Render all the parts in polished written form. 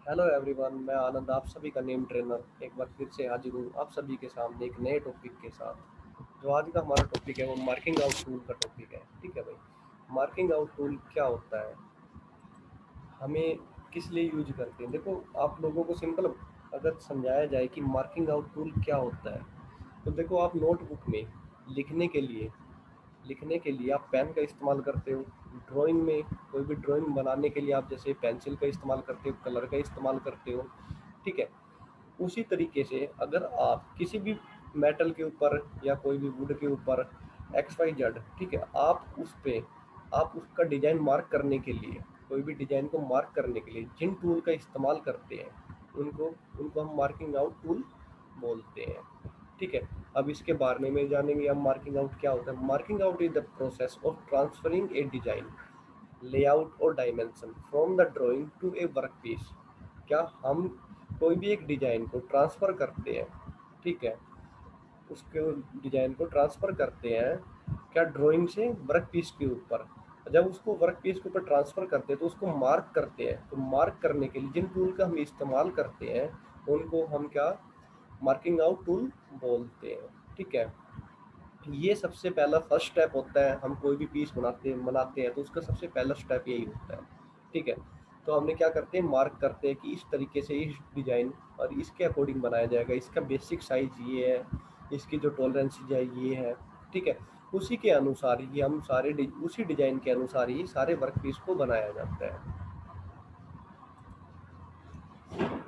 Hello everyone, मैं आनंद आप सभी का नेम ट्रेनर एक बार फिर से हाजिर हूँ आप सभी के सामने एक नए टॉपिक के साथ। जो आज का हमारा टॉपिक है वो मार्किंग आउट टूल का टॉपिक है। ठीक है भाई, मार्किंग आउट टूल क्या होता है, हमें किस लिए यूज करते हैं। देखो, आप लोगों को सिंपल अगर समझाया जाए कि मार्किंग आउट टूल क्या होता है, तो देखो, आप नोटबुक में लिखने के लिए लिखने के लिए आप पेन का इस्तेमाल करते हो। ड्राइंग में कोई भी ड्राइंग बनाने के लिए आप जैसे पेंसिल का इस्तेमाल करते हो, कलर का इस्तेमाल करते हो। ठीक है, उसी तरीके से अगर आप किसी भी मेटल के ऊपर या कोई भी वुड के ऊपर एक्स वाई जेड, ठीक है, आप उस पे आप उसका डिजाइन मार्क करने के लिए, कोई भी डिजाइन को मार्क करने के लिए जिन टूल का इस्तेमाल करते हैं, उनको उनको हम मार्किंग आउट टूल बोलते हैं। ठीक है, अब इसके बारे में जानेंगे हम मार्किंग आउट क्या होता है। Marking out is the process of transferring a design, layout और dimension from the drawing to a work piece. क्या हम कोई भी एक डिजाइन को ट्रांसफर करते हैं, ठीक है, उसके डिजाइन को ट्रांसफर करते हैं क्या ड्राइंग से वर्क पीस के ऊपर। जब उसको वर्क पीस के ऊपर ट्रांसफर करते हैं तो उसको मार्क करते हैं। तो मार्क करने के लिए जिन टूल का हम इस्तेमाल करते हैं उनको हम क्या मार्किंग आउट टूल बोलते हैं। ठीक है, ये सबसे पहला फर्स्ट स्टेप होता है। हम कोई भी पीस बनाते हैं तो उसका सबसे पहला स्टेप यही होता है। ठीक है, तो हमने क्या करते हैं, मार्क करते हैं कि इस तरीके से इस डिजाइन और इसके अकॉर्डिंग बनाया जाएगा, इसका बेसिक साइज ये है, इसकी जो टॉलरेंस है ये है। ठीक है, उसी के अनुसार ही हम उसी डिजाइन के अनुसार ही सारे वर्क पीस को बनाया जाता है।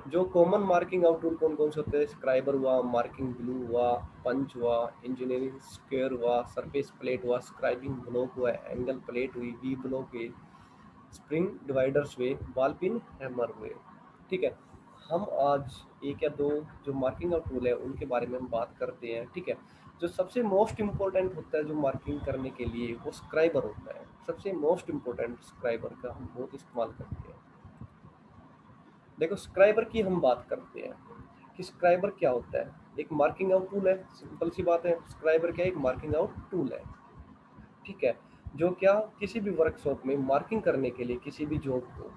जो कॉमन मार्किंग आउट टूल कौन कौन से होते हैं, स्क्राइबर हुआ, मार्किंग ब्लू हुआ, पंच हुआ, इंजीनियरिंग स्क्वायर हुआ, सरफेस प्लेट हुआ, स्क्राइबिंग ब्लॉक हुआ, एंगल प्लेट हुई, वी ब्लॉक हुई, स्प्रिंग डिवाइडर्स हुए, बॉल पिन हैमर हुए। ठीक है, हम आज एक या दो जो मार्किंग आउट टूल है उनके बारे में हम बात करते हैं। ठीक है, जो सबसे मोस्ट इम्पोर्टेंट होता है जो मार्किंग करने के लिए वो स्क्राइबर होता है। सबसे मोस्ट इम्पोर्टेंट स्क्राइबर का हम बहुत इस्तेमाल करते हैं। देखो, स्क्राइबर की हम बात करते हैं कि स्क्राइबर क्या होता है। एक मार्किंग आउट टूल है, सिंपल सी बात है। स्क्राइबर क्या है, एक मार्किंग आउट टूल है। ठीक है, जो क्या किसी भी वर्कशॉप में मार्किंग करने के लिए किसी भी जॉब को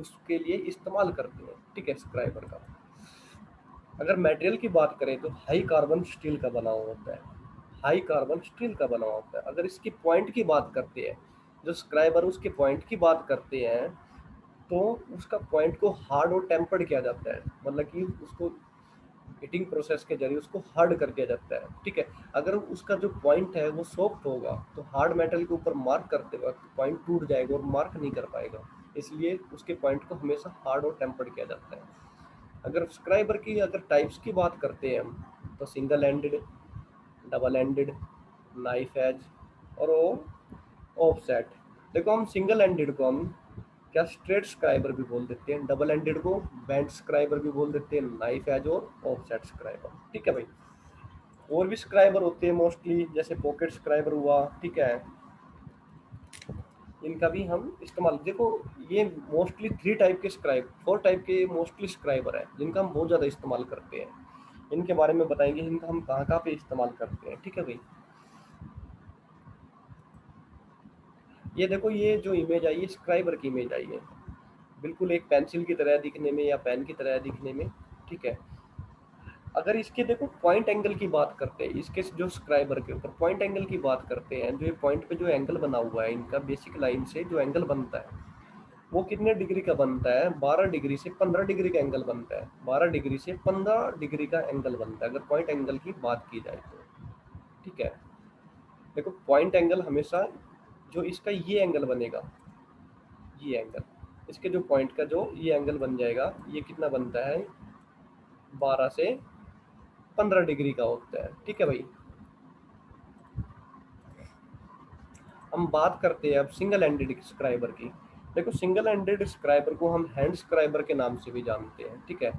उसके लिए इस्तेमाल करते हैं। ठीक है, स्क्राइबर का अगर मटेरियल की बात करें तो हाई कार्बन स्टील का बना हुआ होता है। हाई कार्बन स्टील का बना हुआ होता है। अगर इसकी पॉइंट की बात करते हैं, जो स्क्राइबर उसके पॉइंट की बात करते हैं, तो उसका पॉइंट को हार्ड और टेम्पर्ड किया जाता है। मतलब कि उसको हीटिंग प्रोसेस के जरिए उसको हार्ड कर दिया जाता है। ठीक है, अगर उसका जो पॉइंट है वो सॉफ्ट होगा तो हार्ड मेटल के ऊपर मार्क करते वक्त पॉइंट टूट जाएगा और मार्क नहीं कर पाएगा। इसलिए उसके पॉइंट को हमेशा हार्ड और टेम्पर्ड किया जाता है। अगर स्क्राइबर की अगर टाइप्स की बात करते हैं हम, तो single ended, double ended, knife edge और ऑफसेट। देखो, हम सिंगल एंडेड को हम क्या स्ट्रेट स्क्राइबर भी बोल देते हैं, डबल एंडेड को बेंट स्क्राइबर भी बोल देते हैं, नाइफ एज और ऑफसेट स्क्राइबर। ठीक है भाई, और भी स्क्राइबर होते हैं मोस्टली, जैसे पॉकेट स्क्राइबर हुआ। ठीक है, इनका भी हम इस्तेमाल देखो, ये मोस्टली थ्री टाइप के स्क्राइब फोर टाइप के मोस्टली स्क्राइबर है जिनका हम बहुत ज़्यादा इस्तेमाल करते हैं। इनके बारे में बताएंगे, इनका हम कहाँ कहाँ पे इस्तेमाल करते हैं। ठीक है भाई, ये देखो, ये जो इमेज आई है स्क्राइबर की इमेज आई है, बिल्कुल एक पेंसिल की तरह दिखने में या पेन की तरह दिखने में। ठीक है, अगर इसके देखो पॉइंट एंगल की बात करते हैं, इसके जो स्क्राइबर के ऊपर पॉइंट एंगल की बात करते हैं, जो ये पॉइंट पे जो एंगल बना हुआ है इनका बेसिक लाइन से जो एंगल बनता है वो कितने डिग्री का बनता है, 12 डिग्री से 15 डिग्री का एंगल बनता है। 12 डिग्री से 15 डिग्री का एंगल बनता है अगर पॉइंट एंगल की बात की जाए तो। ठीक है, देखो पॉइंट एंगल हमेशा जो इसका ये एंगल बनेगा, ये एंगल इसके जो पॉइंट का जो ये एंगल बन जाएगा, ये कितना बनता है, 12 से 15 डिग्री का होता है। ठीक है भाई, हम बात करते हैं अब सिंगल एंडेड स्क्राइबर की। देखो, सिंगल एंडेड स्क्राइबर को हम हैंड स्क्राइबर के नाम से भी जानते हैं। ठीक है,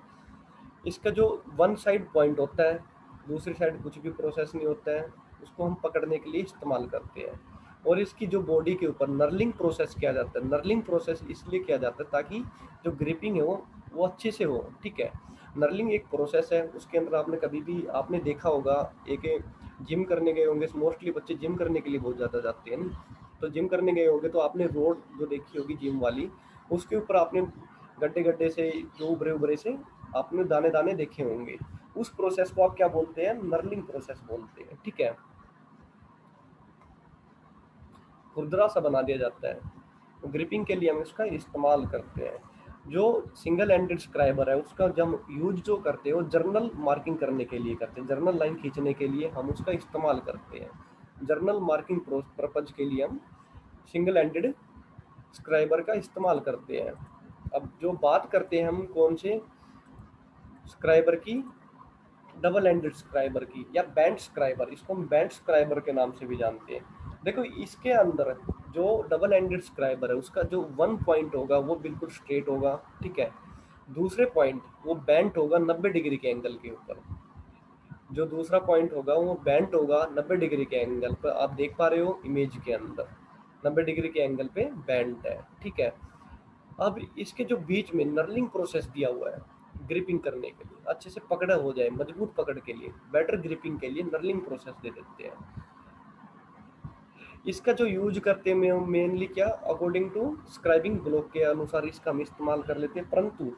इसका जो वन साइड पॉइंट होता है, दूसरी साइड कुछ भी प्रोसेस नहीं होता है, उसको हम पकड़ने के लिए इस्तेमाल करते हैं। और इसकी जो बॉडी के ऊपर नर्लिंग प्रोसेस किया जाता है। नर्लिंग प्रोसेस इसलिए किया जाता है ताकि जो ग्रिपिंग है वो अच्छे से हो। ठीक है, नर्लिंग एक प्रोसेस है, उसके अंदर आपने कभी भी आपने देखा होगा, एक जिम करने गए होंगे, मोस्टली बच्चे जिम करने के लिए बहुत ज़्यादा जाते हैं ना, तो जिम करने गए होंगे तो आपने रोड जो देखी होगी जिम वाली, उसके ऊपर आपने गड्ढे गड्ढे से जो उभरे उभरे से आपने दाने दाने देखे होंगे, उस प्रोसेस को आप क्या बोलते हैं, नर्लिंग प्रोसेस बोलते हैं। ठीक है, खुरदरा सा बना दिया जाता है, तो ग्रिपिंग के लिए हम इसका इस्तेमाल करते हैं। जो सिंगल एंडेड स्क्राइबर है उसका जब यूज जो करते हैं वो जर्नल मार्किंग करने के लिए करते हैं, जर्नल लाइन खींचने के लिए हम उसका इस्तेमाल करते हैं। जर्नल मार्किंग पर्पज के लिए हम सिंगल एंडेड स्क्राइबर का इस्तेमाल करते हैं। अब जो बात करते हैं हम कौन से स्क्राइबर की, डबल एंडेड स्क्राइबर की या बैंड स्क्राइबर, इसको हम बैंड स्क्राइबर के नाम से भी जानते हैं। देखो इसके अंदर जो डबल एंडेड स्क्राइबर है उसका जो वन पॉइंट होगा वो बिल्कुल स्ट्रेट होगा, ठीक है। दूसरे पॉइंट वो बेंट होगा 90 डिग्री के एंगल के ऊपर, जो दूसरा पॉइंट होगा वो बेंट होगा 90 डिग्री के एंगल पर, आप देख पा रहे हो इमेज के अंदर 90 डिग्री के एंगल पे बेंट है, ठीक है। अब इसके जो बीच में नर्लिंग प्रोसेस दिया हुआ है ग्रिपिंग करने के लिए, अच्छे से पकड़ा हो जाए, मजबूत पकड़ के लिए, बेटर ग्रिपिंग के लिए नर्लिंग प्रोसेस दे देते हैं। इसका जो यूज करते हैं मेनली क्या, अकॉर्डिंग टू स्क्राइबिंग ब्लॉक के अनुसार इसका हम इस्तेमाल कर लेते हैं, परंतु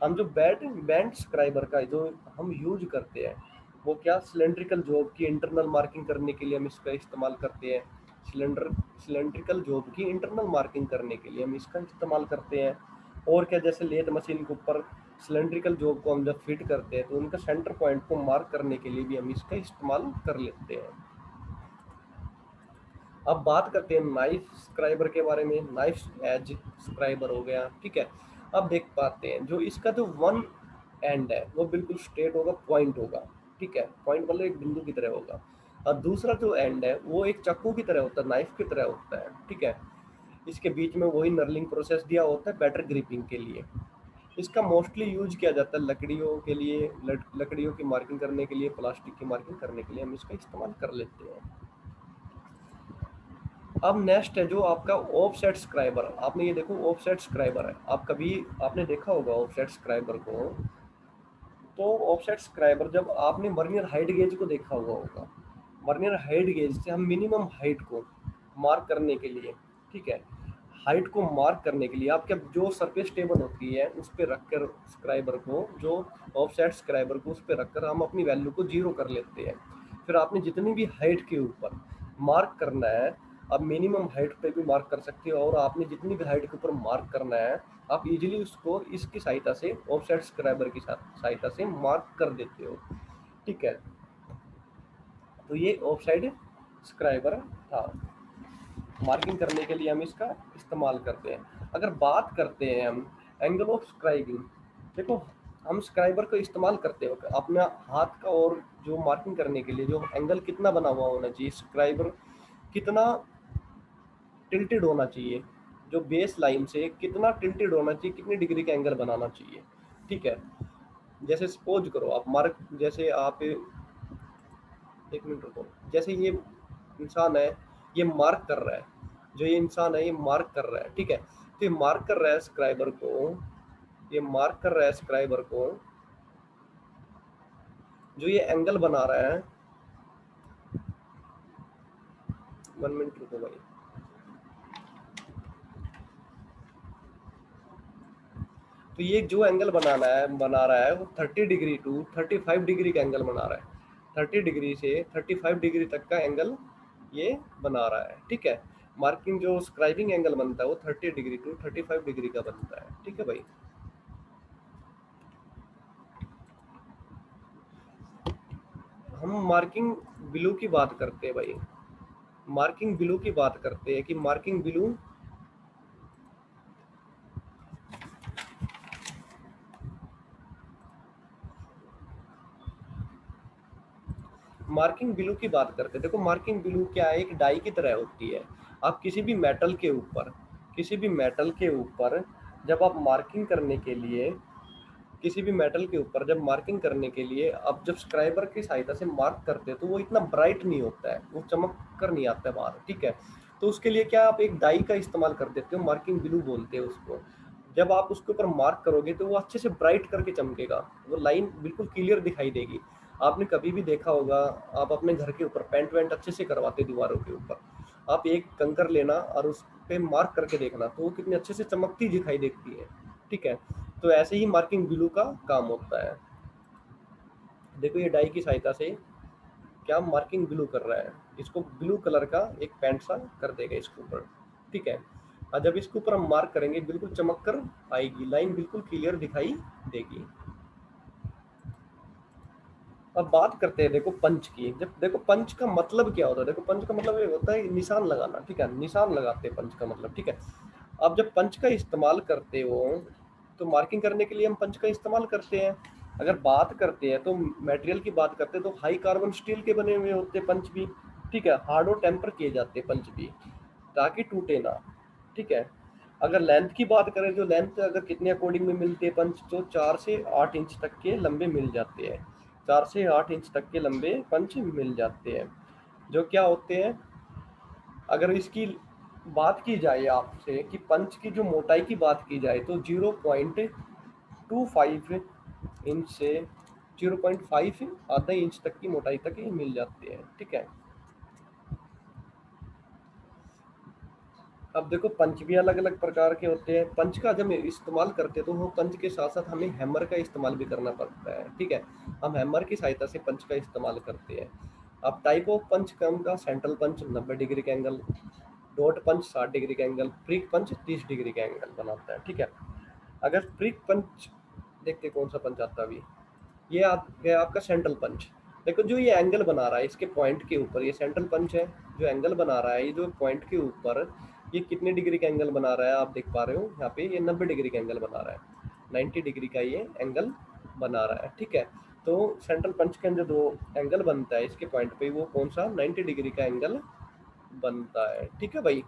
हम जो बैंड स्क्राइबर का जो हम यूज करते हैं वो क्या, सिलेंड्रिकल जॉब की इंटरनल मार्किंग करने के लिए हम इसका इस्तेमाल करते हैं। सिलेंड्रिकल जॉब की इंटरनल मार्किंग करने के लिए हम इसका इस्तेमाल करते हैं। और क्या, जैसे लेथ मशीन के ऊपर सिलेंड्रिकल जॉब को हम जब फिट करते हैं तो उनका सेंटर पॉइंट को मार्क करने के लिए भी हम इसका इस्तेमाल कर लेते हैं। अब बात करते हैं नाइफ स्क्राइबर के बारे में, नाइफ एज स्क्राइबर हो गया, ठीक है। अब देख पाते हैं जो इसका जो वन एंड है वो बिल्कुल स्ट्रेट होगा, पॉइंट होगा, ठीक है, पॉइंट मतलब एक बिंदु की तरह होगा। और दूसरा जो एंड है वो एक चाकू की तरह होता है, नाइफ की तरह होता है, ठीक है। इसके बीच में वही नर्लिंग प्रोसेस दिया होता है बेटर ग्रिपिंग के लिए। इसका मोस्टली यूज किया जाता है लकड़ियों के लिए, लकड़ियों की मार्किंग करने के लिए, प्लास्टिक की मार्किंग करने के लिए हम इसका इस्तेमाल कर लेते हैं। अब नेक्स्ट है जो आपका ऑफसेट स्क्राइबर। आपने ये देखो ऑफसेट स्क्राइबर है, आप कभी आपने देखा होगा ऑफसेट स्क्राइबर को। तो ऑफसेट स्क्राइबर जब आपने वर्नियर हाइट गेज को देखा हुआ होगा, वर्नियर हाइट गेज से हम मिनिमम हाइट को मार्क करने के लिए, ठीक है, हाइट को मार्क करने के लिए आपके जो सरफेस टेबल होती है उस पर रखकर स्क्राइबर को, जो ऑफसेट स्क्राइबर को उस पर रखकर हम अपनी वैल्यू को जीरो कर लेते हैं। फिर आपने जितनी भी हाइट के ऊपर मार्क करना है, आप मिनिमम हाइट पे भी मार्क कर सकते हो, और आपने जितनी भी हाइट के ऊपर मार्क करना है आप इजीली उसको इसकी सहायता से, ऑफसेट स्क्राइबर की सहायता से मार्क कर देते हो, ठीक है। तो ये ऑफसाइड स्क्राइबर था, मार्किंग करने के लिए हम इसका इस्तेमाल करते हैं। अगर बात करते हैं हम एंगल ऑफ स्क्राइबिंग, देखो हम स्क्राइबर को इस्तेमाल करते हो अपना हाथ का, और जो मार्किंग करने के लिए जो एंगल कितना बना हुआ होना चाहिए, स्क्राइबर कितना टिल्टेड होना चाहिए, जो बेस लाइन से कितना टिल्टेड होना चाहिए, कितनी डिग्री का एंगल बनाना चाहिए, ठीक है। जैसे सपोज करो आप मार्क, जैसे आप एक मिनट रुको, जैसे ये इंसान है, ये मार्क कर रहा है, जो ये इंसान है ये मार्क कर रहा है, ठीक है। तो ये मार्क कर रहा है स्क्राइबर को, ये मार्क कर रहा है स्क्राइबर को, जो ये एंगल बना रहा है, 1 मिनट रुको भाई। तो ये जो एंगल बना रहा है वो 30 डिग्री टू 35 डिग्री का एंगल बना रहा है, 30 डिग्री से 35 डिग्री तक का एंगल ये बना रहा है, ठीक है। मार्किंग जो स्क्राइबिंग एंगल बनता है वो 30 डिग्री टू 35 डिग्री का बनता है, ठीक है भाई। हम मार्किंग बिलू की बात करते हैं भाई, मार्किंग बिलू की बात करते हैं कि मार्किंग बिलू, मार्किंग ब्लू की बात करते हैं। देखो मार्किंग ब्लू क्या है, एक डाई की तरह होती है। आप किसी भी मेटल के ऊपर, किसी भी मेटल के ऊपर जब आप मार्किंग करने के लिए, किसी भी मेटल के ऊपर जब मार्किंग करने के लिए आप जब स्क्राइबर की सहायता से मार्क करते हैं तो वो इतना ब्राइट नहीं होता है, वो चमक कर नहीं आता है बाहर, ठीक है। तो उसके लिए क्या, आप एक डाई का इस्तेमाल कर देते हो, मार्किंग ब्लू बोलते हैं उसको। जब आप उसके ऊपर मार्क करोगे तो वो अच्छे से ब्राइट करके चमकेगा, वो लाइन बिल्कुल क्लियर दिखाई देगी। आपने कभी भी देखा होगा, आप अपने घर के ऊपर पेंट वेंट अच्छे से करवाते दीवारों के ऊपर, आप एक कंकर लेना और उस पे मार्क करके देखना तो वो कितनी अच्छे से चमकती दिखाई देती है, ठीक है। तो ऐसे ही मार्किंग ग्लू का काम होता है। देखो ये डाई की सहायता से क्या मार्किंग ब्लू कर रहा है, इसको ब्लू कलर का एक पेंट सा कर देगा इसके ऊपर, ठीक है। और जब इसके ऊपर हम मार्क करेंगे बिल्कुल चमक कर आएगी, लाइन बिल्कुल क्लियर दिखाई देगी। अब बात करते हैं देखो पंच की। जब देखो पंच का मतलब क्या होता है, देखो पंच का मतलब ये होता है निशान लगाना, ठीक है, निशान लगाते हैं पंच का मतलब, ठीक है। अब जब पंच का इस्तेमाल करते हो तो मार्किंग करने के लिए हम पंच का इस्तेमाल करते हैं। अगर बात करते हैं तो मटेरियल की बात करते हैं तो हाई कार्बन स्टील के बने हुए होते हैं पंच भी, ठीक है। हार्ड और टेम्पर किए जाते हैं पंच भी ताकि टूटे ना, ठीक है। अगर लेंथ की बात करें तो लेंथ अगर कितने अकॉर्डिंग में मिलते हैं पंच, तो 4 से 8 इंच तक के लंबे मिल जाते हैं। 4 से 8 इंच तक के लंबे पंच मिल जाते हैं, जो क्या होते हैं। अगर इसकी बात की जाए आपसे कि पंच की जो मोटाई की बात की जाए तो 0.25 इंच से 0.5 आधा इंच तक की मोटाई तक ये मिल जाते हैं, ठीक है। अब देखो पंच भी अलग अलग प्रकार के होते हैं। पंच का जब हम इस्तेमाल करते हैं तो वो पंच के साथ साथ हमें हैमर का इस्तेमाल भी करना पड़ता है, ठीक है। हम हैमर की सहायता से पंच का इस्तेमाल करते हैं। अब टाइप ऑफ पंच कम का सेंट्रल पंच 90 डिग्री का एंगल, डॉट पंच 60 डिग्री का एंगल, प्रिक पंच 30 डिग्री का एंगल बनाता है, ठीक है। अगर प्रिक पंच देखते कौन सा पंच आता है अभी, ये आप है आपका सेंट्रल पंच। देखो जो ये एंगल बना रहा है इसके पॉइंट के ऊपर, ये सेंट्रल पंच है। जो एंगल बना रहा है ये जो पॉइंट के ऊपर, ये कितने डिग्री का एंगल बना रहा है आप देख पा रहे हो यहाँ पे, ये 90 डिग्री का एंगल बना रहा है। 90 डिग्री का ये एंगल बना रहा है, ठीक है। तो सेंट्रल पंच के अंदर जो एंगल बनता है इसके पॉइंट पे, वो कौन सा 90 डिग्री का एंगल बनता है, ठीक है भाई।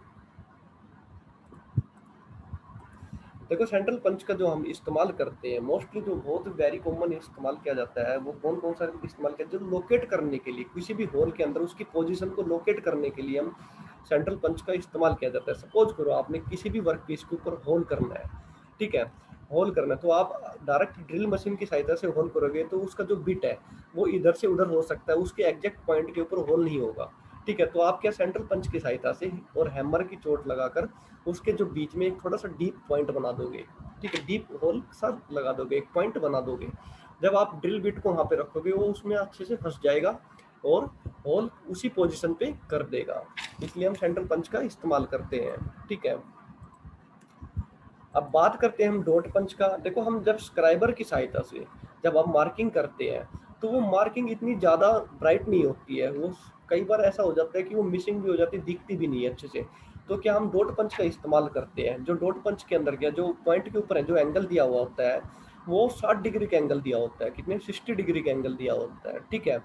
देखो सेंट्रल पंच का जो हम इस्तेमाल करते हैं मोस्टली, जो बहुत वेरी कॉमन इस्तेमाल किया जाता है वो कौन कौन सा इस्तेमाल किया, जो लोकेट करने के लिए किसी भी होल के अंदर उसकी पोजीशन को लोकेट करने के लिए हम सेंट्रल पंच का इस्तेमाल किया जाता है। सपोज करो आपने किसी भी वर्क पीस के ऊपर होल करना है, ठीक है। होल करना है तो आप डायरेक्ट ड्रिल मशीन की सहायता से होल करोगे तो उसका जो बिट है वो इधर से उधर हो सकता है, उसके एग्जैक्ट पॉइंट के ऊपर होल नहीं होगा, ठीक है। तो आप क्या सेंट्रल पंच की सहायता से और हैमर की चोट लगाकर उसके जो बीच में एक थोड़ा सा डीप पॉइंट बना दोगे, ठीक है, डीप होल सा लगा दोगे, एक पॉइंट बना दोगे। जब आप ड्रिल बिट को वहां पे रखोगे वो उसमें अच्छे से फंस जाएगा और होल उसी पोजीशन पे कर देगा। इसलिए हम सेंट्रल पंच का इस्तेमाल करते हैं, ठीक है। अब बात करते हैं हम डॉट पंच का। देखो हम जब स्क्राइबर की सहायता से जब हम मार्किंग करते हैं तो वो मार्किंग इतनी ज़्यादा ब्राइट नहीं होती है, वो कई बार ऐसा हो जाता है कि वो मिसिंग भी हो जाती है, दिखती भी नहीं है अच्छे से। तो क्या हम डॉट पंच का इस्तेमाल करते हैं। जो डॉट पंच के अंदर क्या, जो पॉइंट के ऊपर है जो एंगल दिया हुआ होता है वो 60 डिग्री का एंगल दिया होता है, कितने 60 डिग्री का एंगल दिया होता है, ठीक है।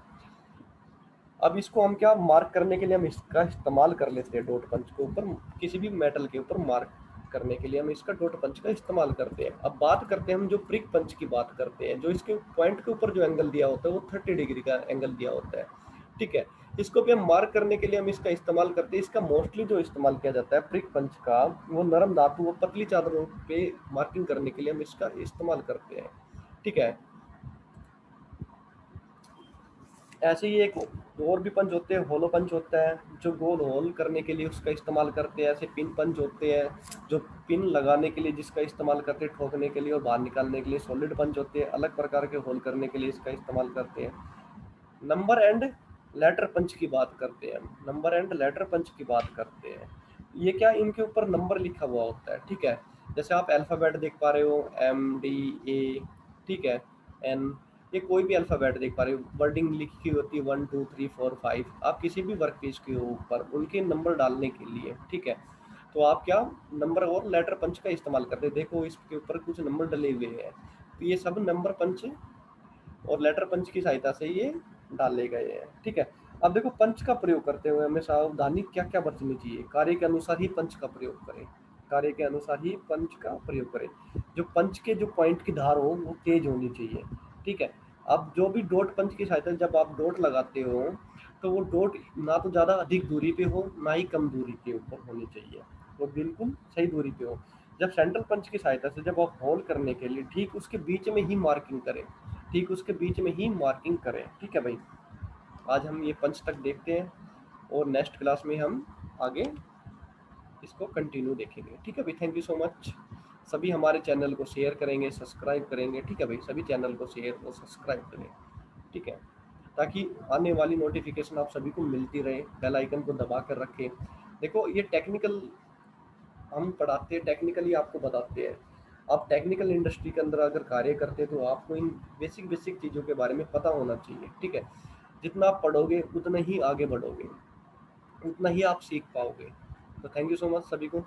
अब इसको हम क्या मार्क करने के लिए हम इसका इस्तेमाल कर लेते हैं डॉट पंच के ऊपर, किसी भी मेटल के ऊपर मार्क करने के लिए हम इसका डॉट पंच का इस्तेमाल करते हैं। अब बात करते हैं हम जो प्रिक पंच की बात करते हैं, जो इसके पॉइंट के ऊपर जो एंगल दिया होता है वो 30 डिग्री का एंगल दिया होता है, ठीक है। इसको भी हम मार्क करने के लिए हम इसका इस्तेमाल करते हैं। इसका मोस्टली जो इस्तेमाल किया जाता है प्रिक पंच का, वो नरम धातु वो पतली चादरों पे मार्किंग करने के लिए हम इसका इस्तेमाल करते हैं, ठीक है। ऐसे ही एक और भी पंच होते हैं, होलो पंच होता है जो गोल होल करने के लिए उसका इस्तेमाल करते हैं। ऐसे पिन पंच होते हैं जो पिन लगाने के लिए जिसका इस्तेमाल करते हैं, ठोकने के लिए और बाहर निकालने के लिए। सॉलिड पंच होते हैं अलग प्रकार के होल करने के लिए इसका इस्तेमाल करते हैं। नंबर एंड लेटर पंच की बात करते हैं हम, नंबर एंड लेटर पंच की बात करते हैं। ये क्या, इनके ऊपर नंबर लिखा हुआ होता है, ठीक है। जैसे आप अल्फ़ाबेट देख पा रहे हो, MDA, ठीक है, N, ये कोई भी अल्फ़ाबेट देख पा रहे हो, वर्डिंग लिखी होती है 1 2 3 4 5, आप किसी भी वर्क पेज के ऊपर उनके नंबर डालने के लिए, ठीक है। तो आप क्या नंबर और लेटर पंच का इस्तेमाल करते हैं। देखो इसके ऊपर कुछ नंबर डले हुए हैं, तो ये सब नंबर पंच और लेटर पंच की सहायता से ये डाले गए हैं, ठीक है। अब देखो पंच का प्रयोग करते हुए हमें सावधानी क्या क्या बरतनी चाहिए। कार्य के अनुसार ही पंच का प्रयोग करें, कार्य के अनुसार ही पंच का प्रयोग करें। जो पंच के जो पॉइंट की धार हो वो तेज होनी चाहिए, ठीक है। अब जो भी डॉट पंच की सहायता से जब आप डॉट लगाते हो तो वो डॉट ना तो ज़्यादा अधिक दूरी पे हो ना ही कम दूरी के ऊपर होनी चाहिए, वो बिल्कुल सही दूरी पे हो। जब सेंट्रल पंच की सहायता से जब आप होल करने के लिए ठीक उसके बीच में ही मार्किंग करें, ठीक उसके बीच में ही मार्किंग करें, ठीक है भाई। आज हम ये पंच तक देखते हैं और नेक्स्ट क्लास में हम आगे इसको कंटिन्यू देखेंगे, ठीक है भाई। Thank you so much. सभी हमारे चैनल को शेयर करेंगे, सब्सक्राइब करेंगे, ठीक है भाई, सभी चैनल को शेयर और सब्सक्राइब करें, ठीक है, ताकि आने वाली नोटिफिकेशन आप सभी को मिलती रहे। बेल आइकन को दबा कर रखें। देखो ये टेक्निकल हम पढ़ाते हैं, टेक्निकली आपको बताते हैं। आप टेक्निकल इंडस्ट्री के अंदर अगर कार्य करते हैं तो आपको इन बेसिक बेसिक चीज़ों के बारे में पता होना चाहिए, ठीक है। जितना आप पढ़ोगे उतना ही आगे बढ़ोगे, उतना ही आप सीख पाओगे। तो थैंक यू सो मच सभी को।